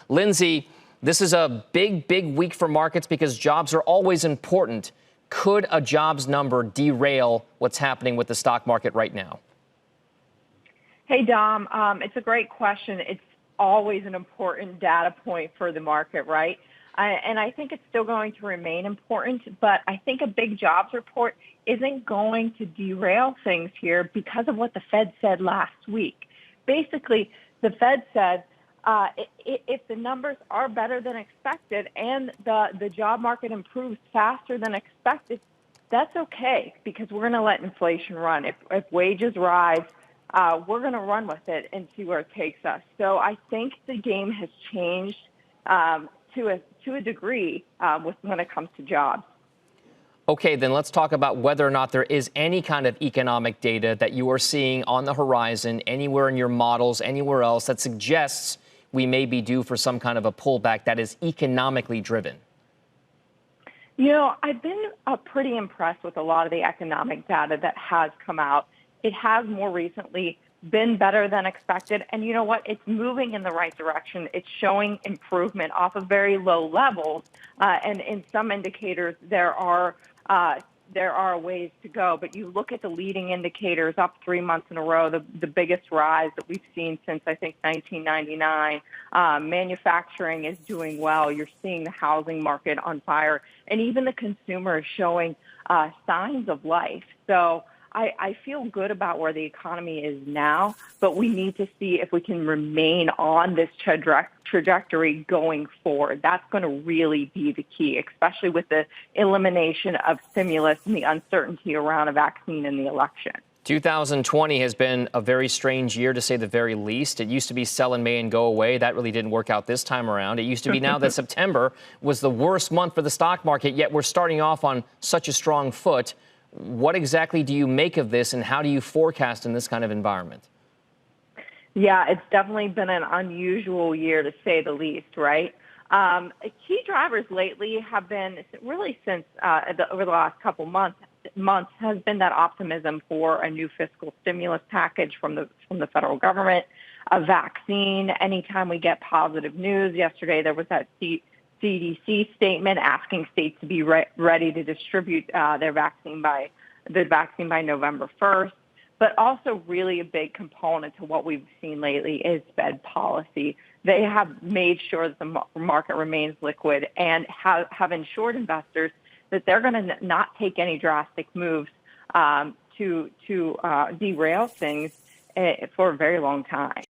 Lindsay, this is a big week for markets because jobs are always important. Could a jobs number derail what's happening with the stock market right now? Hey, Dom, it's a great question. It's always an important data point for the market, right? And I think it's still going to remain important, but I think a big jobs report isn't going to derail things here because of what the Fed said last week. Basically, the Fed said if the numbers are better than expected and the job market improves faster than expected, that's okay because we're going to let inflation run. If wages rise, we're going to run with it and see where it takes us. So I think the game has changed to a degree when it comes to jobs. Okay, then let's talk about whether or not there is any kind of economic data that you are seeing on the horizon, anywhere in your models, anywhere else that suggests we may be due for some kind of a pullback that is economically driven. You know, I've been pretty impressed with a lot of the economic data that has come out. It has more recently been better than expected. And you know what? It's moving in the right direction. It's showing improvement off of very low levels. And in some indicators, there are ways to go. But you look at the leading indicators up 3 months in a row, the biggest rise that we've seen since, I think, 1999. Manufacturing is doing well. You're seeing the housing market on fire. And even the consumer is showing signs of life. So I feel good about where the economy is now, but we need to see if we can remain on this trajectory going forward. That's going to really be the key, especially with the elimination of stimulus and the uncertainty around a vaccine in the election. 2020 has been a very strange year, to say the very least. It used to be sell in May and go away. That really didn't work out this time around. It used to be now that September was the worst month for the stock market, yet we're starting off on such a strong foot. What exactly do you make of this, and how do you forecast in this kind of environment? Yeah, it's definitely been an unusual year, to say the least, right? Key drivers lately have been, really since over the last couple months, has been that optimism for a new fiscal stimulus package from the federal government, a vaccine. Anytime we get positive news, yesterday there was that CDC statement asking states to be ready to distribute the vaccine by November 1st. But also really a big component to what we've seen lately is Fed policy. They have made sure that the market remains liquid and have ensured investors that they're going to not take any drastic moves to derail things for a very long time.